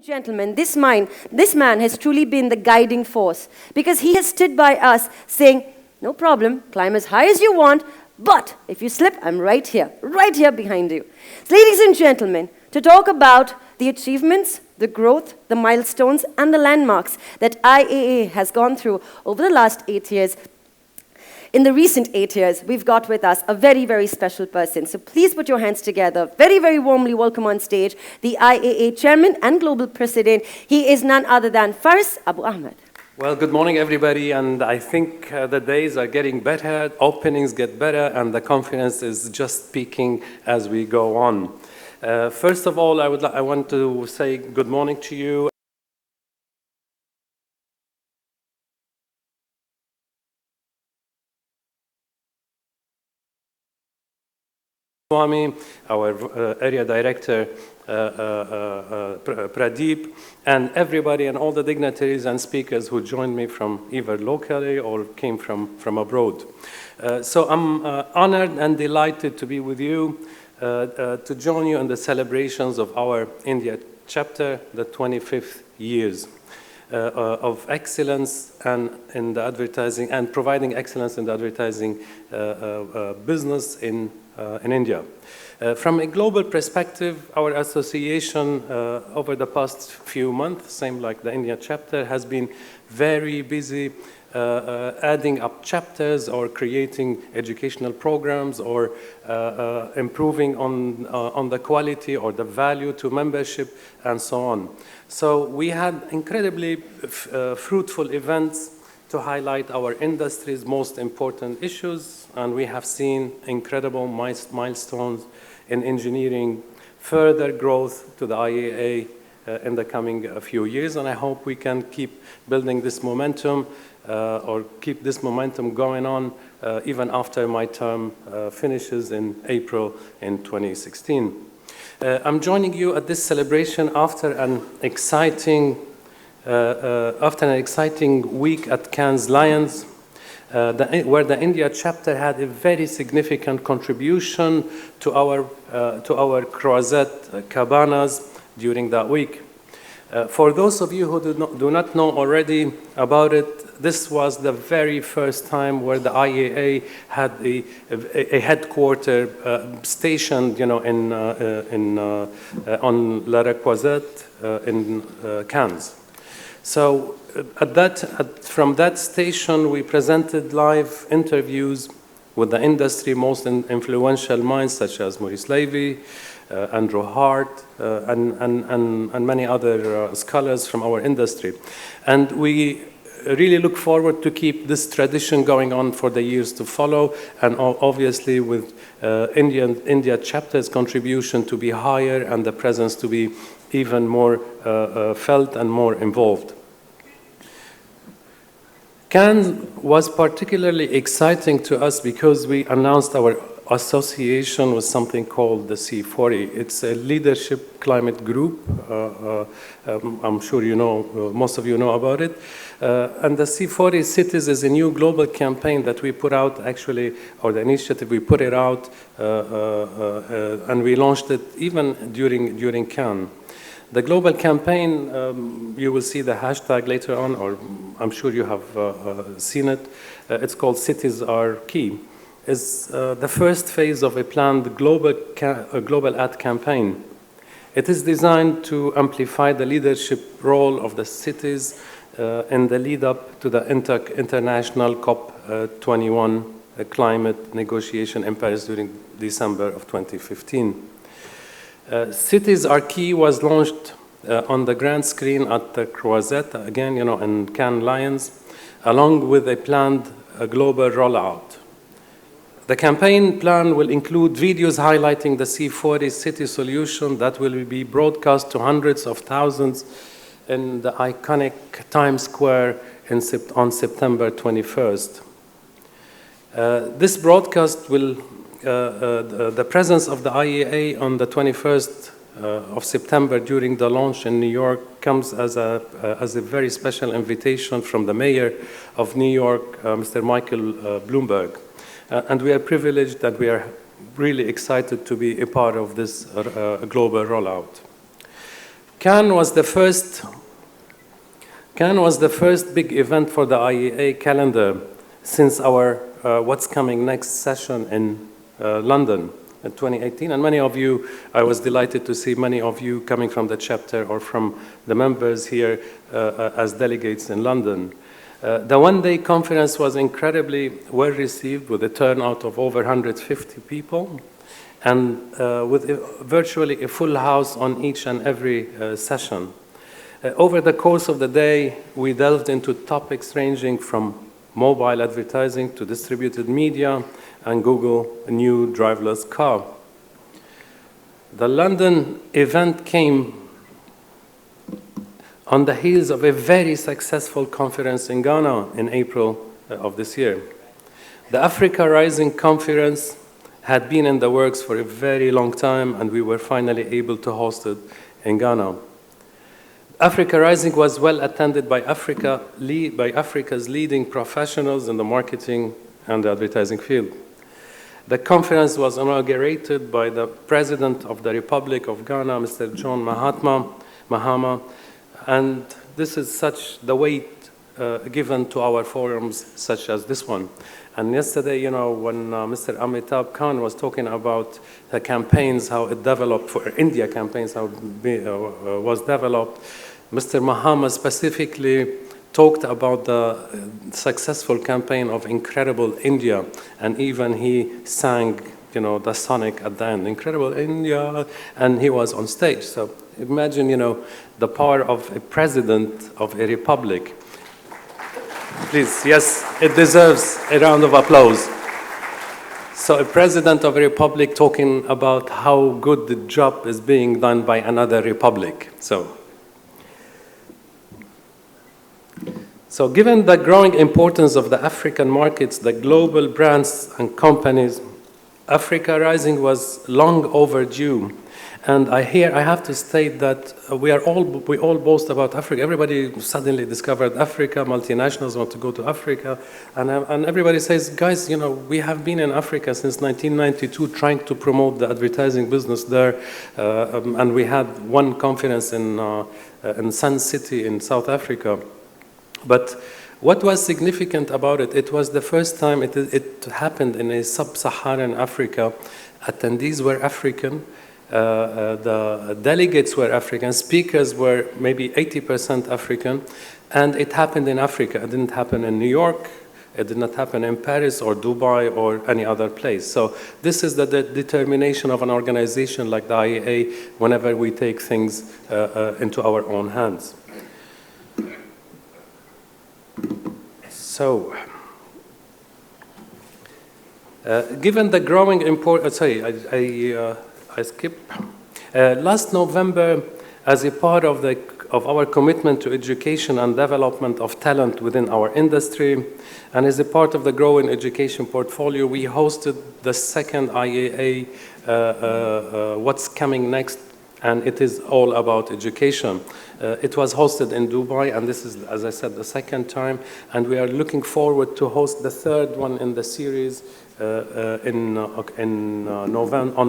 Gentlemen, this man has truly been the guiding force because he has stood by us saying, no problem, climb as high as you want, but if you slip, I'm right here behind you. So, ladies and gentlemen, to talk about the achievements, the growth, the milestones, and the landmarks that IAA has gone through over the last 8 years, in the recent 8 years, we've got with us a very, very special person. So please put your hands together. Very, very warmly welcome on stage the IAA Chairman and Global President. He is none other than Faris Abouhamad. Well, good morning, everybody. And I think the days are getting better, openings get better, and the confidence is just peaking as we go on. First of all, I want to say good morning to you. Our area director, Pradeep, and everybody and all the dignitaries and speakers who joined me from either locally or came from abroad. So I'm honored and delighted to be with you, to join you in the celebrations of our India chapter, the 25th years of excellence and in the advertising and providing excellence in the advertising business in India. From a global perspective, our association over the past few months, same like the India chapter, has been very busy adding up chapters or creating educational programs or improving on the quality or the value to membership and so on. So we had incredibly fruitful events to highlight our industry's most important issues, and we have seen incredible milestones in engineering further growth to the IAA in the coming few years, and I hope we can keep building this momentum or keep this momentum going on even after my term finishes in April in 2016. I'm joining you at this celebration after an exciting week at Cannes Lions, where the India chapter had a very significant contribution to our Croisette cabanas during that week. For those of you who do not know already about it, this was the very first time where the IAA had a headquarter stationed, on La Croisette in Cannes. So from that station, we presented live interviews with the industry most influential minds, such as Maurice Levy, Andrew Hart, and many other scholars from our industry. And we really look forward to keep this tradition going on for the years to follow, and obviously with India chapter's contribution to be higher and the presence to be even more felt and more involved. Cannes was particularly exciting to us because we announced our association with something called the C40. It's a leadership climate group. I'm sure you know, most of you know about it. And the C40 Cities is a new global campaign that we put out, actually, or the initiative, we put it out, and we launched it even during Cannes. The global campaign, you will see the hashtag later on, or I'm sure you have seen it. It's called Cities Are Key. It's the first phase of a planned global ad campaign. It is designed to amplify the leadership role of the cities in the lead up to the international COP21 climate negotiation in Paris during December of 2015. Cities Are Key was launched on the grand screen at the Croisette, again, in Cannes Lions, along with a planned global rollout. The campaign plan will include videos highlighting the C40 city solution that will be broadcast to hundreds of thousands in the iconic Times Square on September 21st. This broadcast will the presence of the IAA on the 21st of September during the launch in New York comes as a very special invitation from the mayor of New York, Mr. Michael Bloomberg. And we are privileged that we are really excited to be a part of this global rollout. Cannes was the first big event for the IEA calendar since our What's Coming Next session in London in 2018. And many of you, I was delighted to see many of you coming from the chapter or from the members here as delegates in London. The one-day conference was incredibly well received with a turnout of over 150 people and with virtually a full house on each and every session. Over the course of the day, we delved into topics ranging from mobile advertising to distributed media and Google new driverless car. The London event came on the heels of a very successful conference in Ghana in April of this year. The Africa Rising conference had been in the works for a very long time, and we were finally able to host it in Ghana. Africa Rising was well attended by Africa's leading professionals in the marketing and the advertising field. The conference was inaugurated by the President of the Republic of Ghana, Mr. John Mahama, and this is such the weight given to our forums such as this one. And yesterday, you know, when Mr. Amitabh Khan was talking about the campaigns, how it developed for India campaigns, how it was developed, Mr. Mahama specifically talked about the successful campaign of Incredible India, and even he sang, you know, the Sonic at the end, Incredible India, and he was on stage. So imagine, you know, the power of a president of a republic. Please, yes, it deserves a round of applause. So a president of a republic talking about how good the job is being done by another republic. So given the growing importance of the African markets, the global brands and companies, Africa Rising was long overdue. And I have to state that we all boast about Africa. Everybody suddenly discovered Africa, multinationals want to go to Africa, and everybody says, guys, you know, we have been in Africa since 1992 trying to promote the advertising business there, and we had one conference in Sun City in South Africa. But what was significant about it, it was the first time it happened in a sub-Saharan Africa. Attendees were African. The delegates were African, speakers were maybe 80% African, and it happened in Africa. It didn't happen in New York, it did not happen in Paris or Dubai or any other place. So this is the determination of an organization like the IEA whenever we take things into our own hands. So, given the growing importance, I skip. Last November, as a part of our commitment to education and development of talent within our industry, and as a part of the growing education portfolio, we hosted the second IAA What's Coming Next, and it is all about education. It was hosted in Dubai, and this is, as I said, the second time, and we are looking forward to host the third one in the series on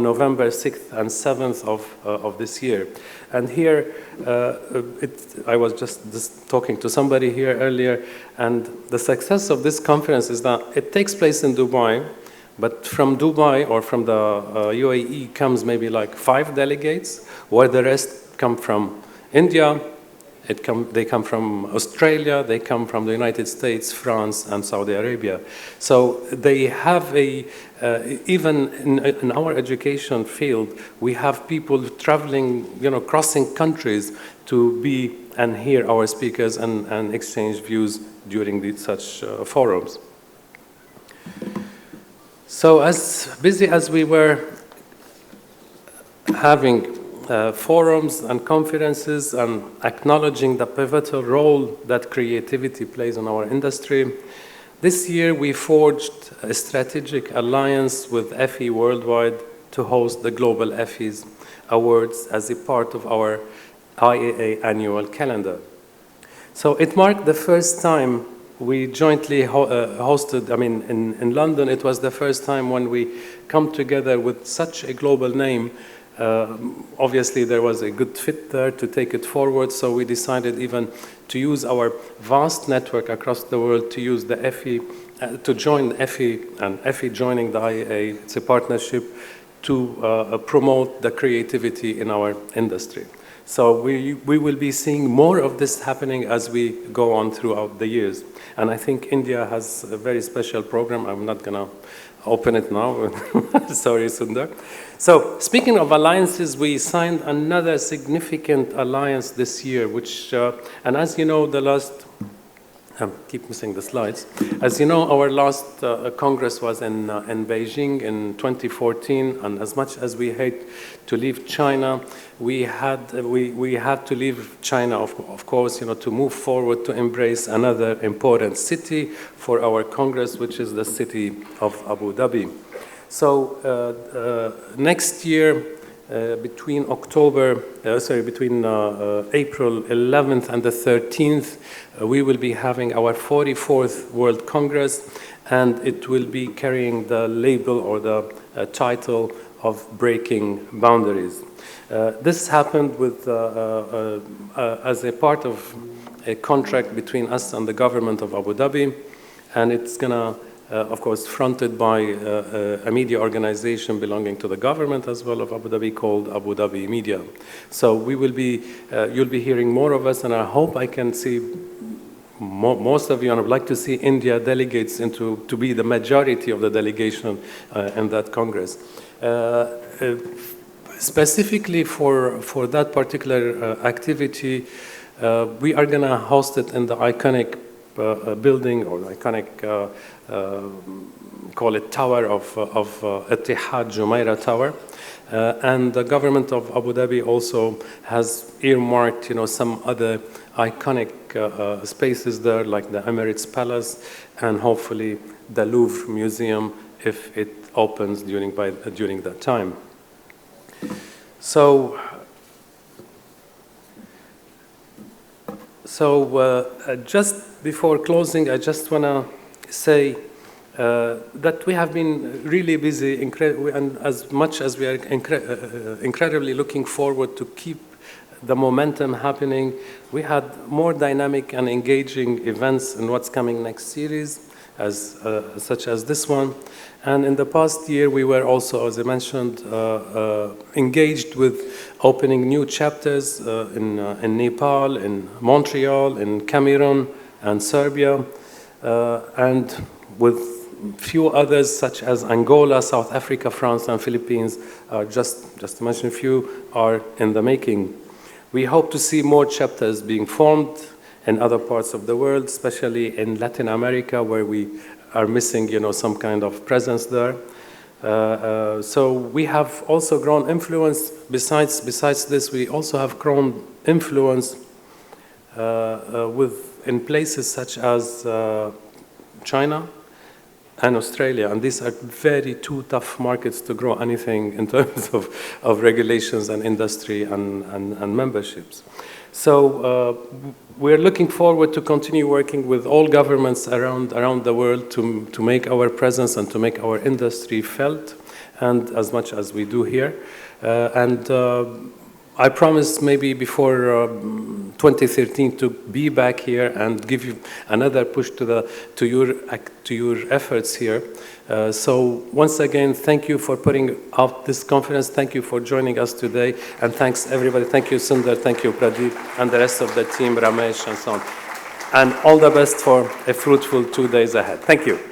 November 6th and 7th of this year. And here, I was just talking to somebody here earlier, and the success of this conference is that it takes place in Dubai, but from Dubai or from the UAE comes maybe like 5 delegates, where the rest come from India, they come from Australia, they come from the United States, France, and Saudi Arabia. So they have even in our education field, we have people traveling, crossing countries to be and hear our speakers and exchange views during such forums. So as busy as we were having forums and conferences and acknowledging the pivotal role that creativity plays in our industry, this year we forged a strategic alliance with FE Worldwide to host the Global FEs Awards as a part of our IAA annual calendar. So it marked the first time we jointly hosted, in London, it was the first time when we come together with such a global name Obviously, there was a good fit there to take it forward, so we decided even to use our vast network across the world to use the FE, to join FE, and FE joining the IAA. It's a partnership to promote the creativity in our industry. So we will be seeing more of this happening as we go on throughout the years. And I think India has a very special program. I'm not going to open it now. Sorry, Sundar. So speaking of alliances, we signed another significant alliance this year, which, and as you know, the last, I keep missing the slides. As you know, our last Congress was in Beijing in 2014, and as much as we hate to leave China, we had to leave China, of course, to move forward to embrace another important city for our Congress, which is the city of Abu Dhabi. So next year, between April 11th and the 13th, we will be having our 44th World Congress, and it will be carrying the label or the title of Breaking Boundaries. This happened with, as a part of a contract between us and the government of Abu Dhabi, and it's going to of course, fronted by a media organization belonging to the government as well of Abu Dhabi called Abu Dhabi Media. So we will be, you'll be hearing more of us, and I hope I can see most of you, and I'd like to see India delegates to be the majority of the delegation in that Congress. Specifically for that particular activity, we are going to host it in the iconic building or iconic call it tower of Ittihad Jumeirah Tower, and the government of Abu Dhabi also has earmarked, some other iconic spaces there, like the Emirates Palace, and hopefully the Louvre Museum if it opens during that time. So just before closing, I just want to say that we have been really busy, and as much as we are incredibly looking forward to keep the momentum happening, we had more dynamic and engaging events in what's coming next series, such as this one. And in the past year, we were also, as I mentioned, engaged with opening new chapters in Nepal, in Montreal, in Cameroon, and Serbia, and with few others such as Angola, South Africa, France, and Philippines, just to mention a few, are in the making. We hope to see more chapters being formed in other parts of the world, especially in Latin America, where we are missing, some kind of presence there. So we have also grown influence. Besides this, we also have grown influence in places such as China and Australia, and these are very two tough markets to grow anything in terms of regulations and industry and memberships. So we're looking forward to continue working with all governments around the world to make our presence and to make our industry felt, and as much as we do here. I promise maybe before 2013 to be back here and give you another push to your efforts here. So once again, thank you for putting out this conference. Thank you for joining us today, and thanks everybody. Thank you, Sundar. Thank you, Pradeep, and the rest of the team, Ramesh, and so on. And all the best for a fruitful 2 days ahead. Thank you.